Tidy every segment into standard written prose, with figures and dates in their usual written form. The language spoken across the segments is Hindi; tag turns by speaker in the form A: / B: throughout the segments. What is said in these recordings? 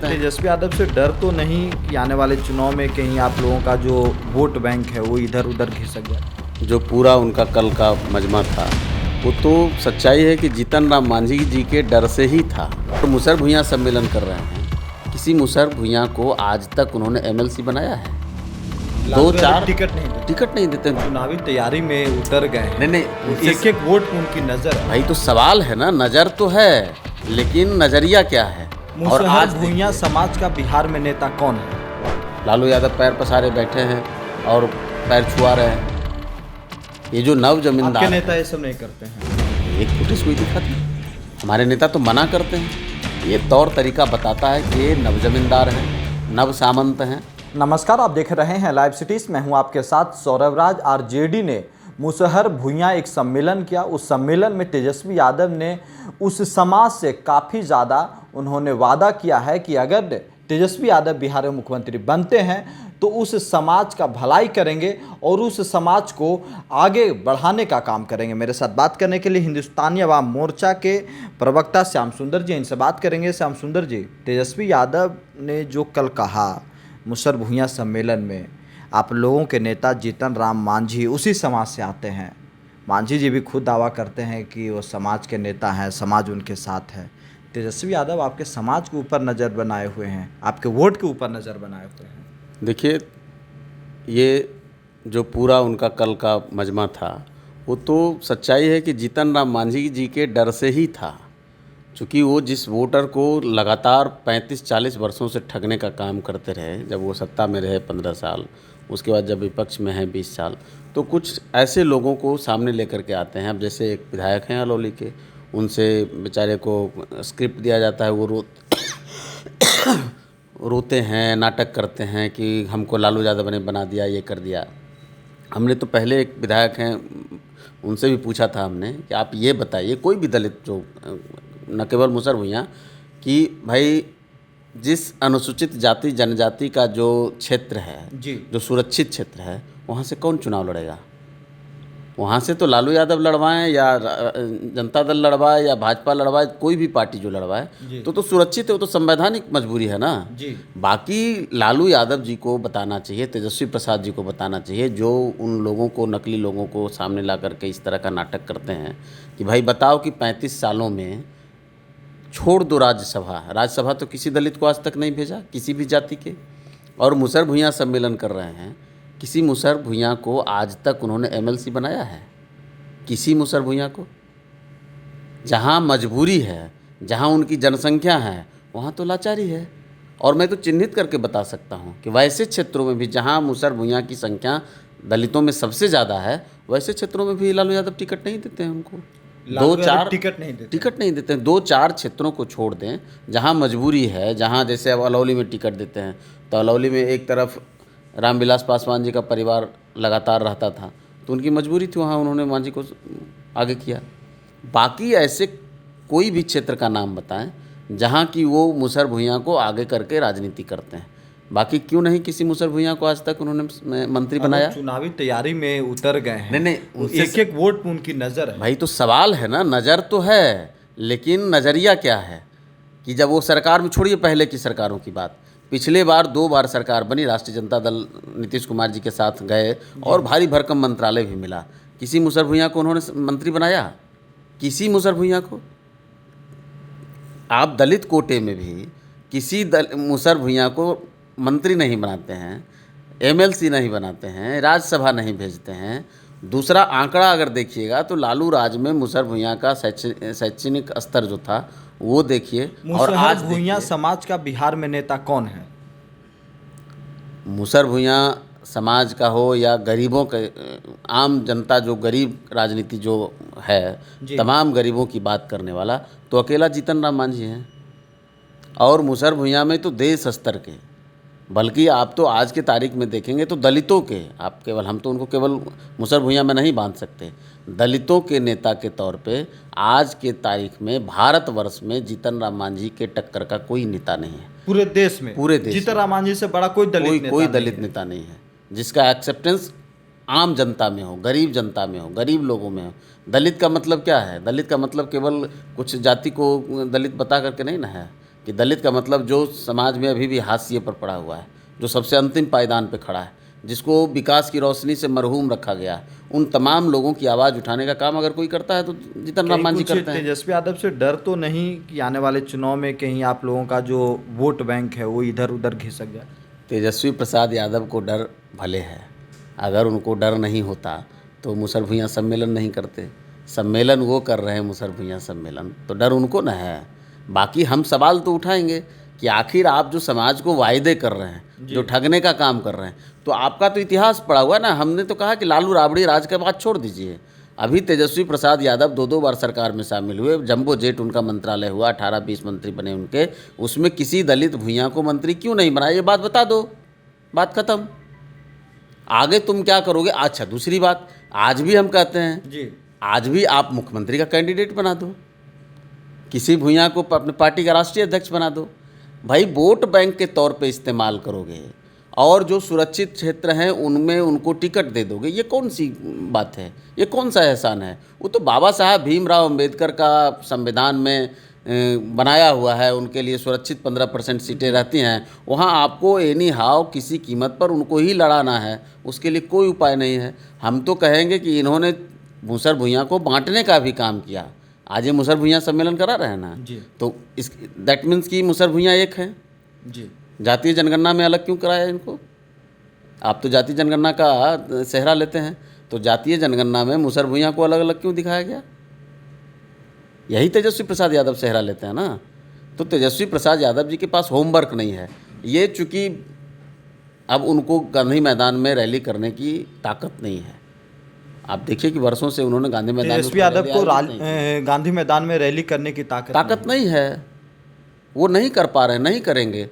A: करते हैं।
B: तेजस्वी यादव से डर तो नहीं कि आने वाले चुनाव में कहीं आप लोगों का जो वोट बैंक है वो इधर उधर खिसक गया?
A: जो पूरा उनका कल का मजमा था वो तो सच्चाई है कि जीतन राम मांझी जी के डर से ही था। तो मुसहर भुइयाँ सम्मेलन कर रहे हैं, किसी मुसहर भुइयाँ को आज तक उन्होंने एमएलसी बनाया है? दो चार टिकट नहीं देते।
B: चुनावी तैयारी में उतर गए हैं।
A: नहीं,
B: एक एक वोट में उनकी नजर है।
A: भाई तो सवाल है ना, नज़र तो है लेकिन नज़रिया क्या है?
B: और आज भुइयाँ समाज का बिहार में नेता कौन है?
A: लालू यादव पैर पसारे बैठे हैं और पैर छुआ रहे हैं। ये जो नव जमींदार
B: आपके नेता ये सब नहीं करते हैं।
A: एक फुटेज कोई दिखाते हैं? हमारे नेता तो मना करते हैं। ये तौर तरीका बताता है कि ये नव जमींदार हैं, नव सामंत हैं।
B: नमस्कार, आप देख रहे हैं लाइव सिटीज। मैं हूं आपके साथ सौरभ राज। आरजेडी ने मुसहर भुइयाँ एक सम्मेलन किया। उस सम्मेलन में तेजस्वी यादव ने उस समाज से काफ़ी ज़्यादा उन्होंने वादा किया है कि अगर तेजस्वी यादव बिहार में मुख्यमंत्री बनते हैं तो उस समाज का भलाई करेंगे और उस समाज को आगे बढ़ाने का काम करेंगे। मेरे साथ बात करने के लिए हिंदुस्तानी अवाम मोर्चा के प्रवक्ता श्याम सुंदर जी, इनसे बात करेंगे। श्याम सुंदर जी, तेजस्वी यादव ने जो कल कहा मुसहर भुइयाँ सम्मेलन में, आप लोगों के नेता जीतन राम मांझी उसी समाज से आते हैं। मांझी जी भी खुद दावा करते हैं कि वो समाज के नेता हैं, समाज उनके साथ है। तेजस्वी यादव आपके समाज के ऊपर नज़र बनाए हुए हैं, आपके वोट के ऊपर नज़र बनाए हुए हैं।
A: देखिए, ये जो पूरा उनका कल का मजमा था वो तो सच्चाई है कि जीतन राम मांझी जी के डर से ही था। चूँकि वो जिस वोटर को लगातार 35-40 वर्षों से ठगने का काम करते रहे, जब वो सत्ता में रहे 15 साल, उसके बाद जब विपक्ष में हैं 20 साल, तो कुछ ऐसे लोगों को सामने लेकर के आते हैं। अब जैसे एक विधायक हैं अलौली के, उनसे बेचारे को स्क्रिप्ट दिया जाता है, वो रोते हैं, नाटक करते हैं कि हमको लालू यादव ने बना दिया, ये कर दिया। हमने तो पहले एक विधायक हैं उनसे भी पूछा था हमने कि आप ये बताइए, कोई भी दलित, जो न केवल मुसहर भुइयाँ, कि भाई जिस अनुसूचित जाति जनजाति का जो क्षेत्र है जी, जो सुरक्षित क्षेत्र है, वहाँ से कौन चुनाव लड़ेगा? वहाँ से तो लालू यादव लड़वाएं या जनता दल लड़वाए या भाजपा लड़वाए, कोई भी पार्टी जो लड़वाए तो सुरक्षित है, वो तो संवैधानिक मजबूरी है ना जी। बाकी लालू यादव जी को बताना चाहिए, तेजस्वी प्रसाद जी को बताना चाहिए, जो उन लोगों को, नकली लोगों को सामने ला करके इस तरह का नाटक करते हैं कि भाई बताओ कि 35 सालों में छोड़ दो राज्यसभा तो किसी दलित को आज तक नहीं भेजा, किसी भी जाति के। और मुसहर भुइयाँ सम्मेलन कर रहे हैं, किसी मुसहर भुइयाँ को आज तक उन्होंने एमएलसी बनाया है? किसी मुसहर भुइयाँ को? जहाँ मजबूरी है, जहाँ उनकी जनसंख्या है, वहाँ तो लाचारी है। और मैं तो चिन्हित करके बता सकता हूँ कि वैसे क्षेत्रों में भी जहाँ मुसहर भुइयाँ की संख्या दलितों में सबसे ज़्यादा है, वैसे क्षेत्रों में भी लालू यादव टिकट नहीं देते हैं उनको। टिकट नहीं देते हैं। 2-4 क्षेत्रों को छोड़ दें जहाँ मजबूरी है, जहाँ जैसे अब अलौली में टिकट देते हैं, तो अलौली में एक तरफ रामविलास पासवान जी का परिवार लगातार रहता था, तो उनकी मजबूरी थी, वहाँ उन्होंने मांझी को आगे किया। बाकी ऐसे कोई भी क्षेत्र का नाम बताएं जहाँ की वो मुसहर भुइयाँ को आगे करके राजनीति करते हैं। बाकी क्यों नहीं किसी मुसहर भुइयाँ को आज तक उन्होंने मंत्री बनाया?
B: चुनावी तैयारी में उतर गए हैं।
A: नहीं,
B: एक एक वोट में उनकी नज़र है।
A: भाई तो सवाल है ना, नज़र तो है लेकिन नज़रिया क्या है? कि जब वो सरकार में, छोड़िए पहले की सरकारों की बात, पिछले बार 2 बार सरकार बनी, राष्ट्रीय जनता दल नीतीश कुमार जी के साथ गए और भारी भरकम मंत्रालय भी मिला, किसी मुसहर भुइयाँ को उन्होंने मंत्री बनाया? किसी मुसहर भुइयाँ को? आप दलित कोटे में भी किसी मुसहर भुइयाँ को मंत्री नहीं बनाते हैं, एमएलसी नहीं बनाते हैं, राज्यसभा नहीं भेजते हैं। दूसरा आंकड़ा अगर देखिएगा तो लालू राज में मुसहर भुइयाँ का शैक्षणिक स्तर जो था वो देखिए, और आज
B: भुइयाँ समाज का बिहार में नेता कौन है?
A: मुसहर भुइयाँ समाज का हो या गरीबों का, आम जनता जो गरीब राजनीति जो है, तमाम गरीबों की बात करने वाला तो अकेला जीतन राम मांझी हैं। और मुसहर भुइयाँ में तो देश स्तर के, बल्कि आप तो आज के तारीख में देखेंगे तो दलितों के, आप केवल, हम तो उनको केवल मुसहर भुइयाँ में नहीं बांध सकते, दलितों के नेता के तौर पे आज के तारीख में भारतवर्ष में जीतन राम मांझी के टक्कर का कोई नेता नहीं है।
B: पूरे देश में जीतन राम मांझी से बड़ा कोई दलित
A: नेता नहीं है जिसका एक्सेप्टेंस आम जनता में हो, गरीब जनता में हो, गरीब लोगों में हो। दलित का मतलब क्या है? दलित का मतलब केवल कुछ जाति को दलित बता करके नहीं ना है। कि दलित का मतलब जो समाज में अभी भी हाशिए पर पड़ा हुआ है, जो सबसे अंतिम पायदान पे खड़ा है, जिसको विकास की रोशनी से मरहूम रखा गया है, उन तमाम लोगों की आवाज़ उठाने का काम अगर कोई करता है तो जीतन राम मांझी करते हैं।
B: तेजस्वी यादव से डर तो नहीं कि आने वाले चुनाव में कहीं आप लोगों का जो वोट बैंक है वो इधर उधर घिसक जाए?
A: तेजस्वी प्रसाद यादव को डर भले है, अगर उनको डर नहीं होता तो मुसहर भुइयाँ सम्मेलन नहीं करते। सम्मेलन वो कर रहे हैं, मुसहर भुइयाँ सम्मेलन, तो डर उनको न है। बाकी हम सवाल तो उठाएंगे कि आखिर आप जो समाज को वायदे कर रहे हैं, जो ठगने का काम कर रहे हैं, तो आपका तो इतिहास पड़ा हुआ है ना। हमने तो कहा कि लालू राबड़ी राज के बाद छोड़ दीजिए। अभी तेजस्वी प्रसाद यादव 2-2 बार सरकार में शामिल हुए, जंबो जेट उनका मंत्रालय हुआ, 18-20 मंत्री बने उनके, उसमें किसी दलित भुइयाँ को मंत्री क्यों नहीं बनाया? ये बात बता दो, बात खत्म। आगे तुम क्या करोगे? अच्छा, दूसरी बात, आज भी हम कहते हैं
B: जी,
A: आज भी आप मुख्यमंत्री का कैंडिडेट बना दो, किसी भुइयाँ को अपने पार्टी का राष्ट्रीय अध्यक्ष बना दो। भाई वोट बैंक के तौर पे इस्तेमाल करोगे और जो सुरक्षित क्षेत्र हैं उनमें उनको टिकट दे दोगे, ये कौन सी बात है? ये कौन सा एहसान है? वो तो बाबा साहब भीमराव अंबेडकर का संविधान में बनाया हुआ है, उनके लिए सुरक्षित 15% सीटें रहती हैं। वहाँ आपको एनी हाउ किसी कीमत पर उनको ही लड़ाना है, उसके लिए कोई उपाय नहीं है। हम तो कहेंगे कि इन्होंने मुसहर भुइयाँ को बांटने का भी काम किया। आज ये मुसहर भुइयाँ सम्मेलन करा रहे हैं ना,
B: जी,
A: तो इस दैट मीन्स कि मुसहर भुइयाँ एक है।
B: जी,
A: जातीय जनगणना में अलग क्यों कराया इनको? आप तो जातीय जनगणना का सेहरा लेते हैं, तो जातीय जनगणना में मुसहर भुइयाँ को अलग अलग क्यों दिखाया गया? यही तेजस्वी प्रसाद यादव सेहरा लेते हैं ना। तो तेजस्वी प्रसाद यादव जी के पास होमवर्क नहीं है। ये चूँकि अब उनको गांधी मैदान में रैली करने की ताकत नहीं है। आप देखिए कि वर्षों से उन्होंने गांधी मैदान में
B: तेजस्वी यादव को
A: नहीं की।
B: गांधी मैदान में रैली करने की ताकत
A: नहीं है, वो नहीं कर पा रहे, नहीं करेंगे।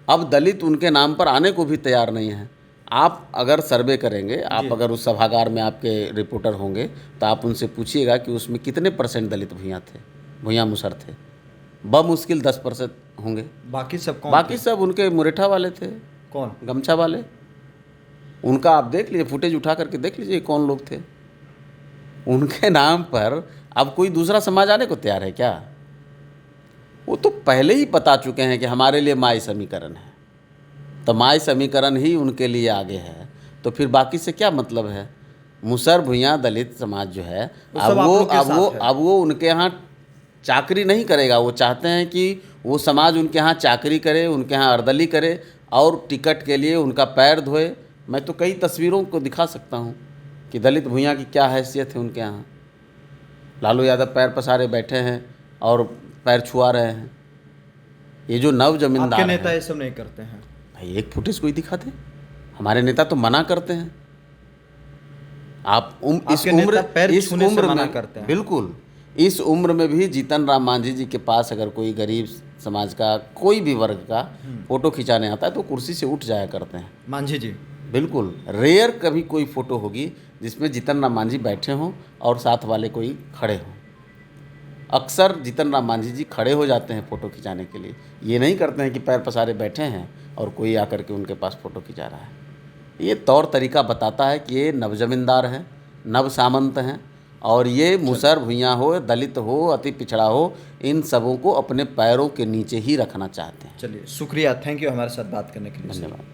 A: अब दलित उनके नाम पर आने को भी तैयार नहीं है। आप अगर सर्वे करेंगे, आप अगर उस सभागार में आपके रिपोर्टर होंगे तो आप उनसे पूछिएगा कि उसमें कितने % दलित भुइयाँ थे, भुइयाँ मुसहर थे। बमुश्किल 10% होंगे।
B: बाकी सब कौन
A: बाकी सब उनके मुरेठा वाले थे,
B: कौन?
A: गमछा वाले। उनका आप देख लीजिए, फुटेज उठा करके देख लीजिए कौन लोग थे। उनके नाम पर अब कोई दूसरा समाज आने को तैयार है क्या? वो तो पहले ही बता चुके हैं कि हमारे लिए माई समीकरण है, तो माई समीकरण ही उनके लिए आगे है। तो फिर बाकी से क्या मतलब है? मुसहर भुइयाँ दलित समाज जो है, अब वो उनके यहाँ चाकरी नहीं करेगा। वो चाहते हैं कि वो समाज उनके यहाँ चाकरी करे, उनके यहाँ अर्दली करे और टिकट के लिए उनका पैर धोए। मैं तो कई तस्वीरों को दिखा सकता हूँ कि दलित भुइयाँ की क्या हैसियत है उनके यहाँ। लालू यादव पैर पसारे बैठे हैं और पैर छुआ रहे हैं। ये जो नव जमींदार
B: आपके नेता ये सब नहीं करते हैं?
A: भाई एक फुटेज कोई दिखा दे। हमारे नेता तो मना करते हैं। आप इस उम्र में
B: करते हैं।
A: बिल्कुल, इस उम्र में भी जीतन राम मांझी जी के पास अगर कोई गरीब समाज का कोई भी वर्ग का फोटो खिंचाने आता है तो कुर्सी से उठ जाया करते हैं
B: मांझी जी।
A: बिल्कुल, रेयर कभी कोई फ़ोटो होगी जिसमें जीतन राम मांझी बैठे हों और साथ वाले कोई खड़े हों। अक्सर जीतन राम मांझी जी खड़े हो जाते हैं फ़ोटो खिंचाने के लिए। ये नहीं करते हैं कि पैर पसारे बैठे हैं और कोई आकर के उनके पास फ़ोटो खिंचा रहा है। ये तौर तरीका बताता है कि ये नव जमींदार हैं, नव सामंत हैं और ये मुसहर भुइयाँ हो, दलित हो, अति पिछड़ा हो, इन सबों को अपने पैरों के नीचे ही रखना चाहते हैं।
B: चलिए, शुक्रिया, थैंक यू हमारे साथ बात करने के लिए।
A: धन्यवाद।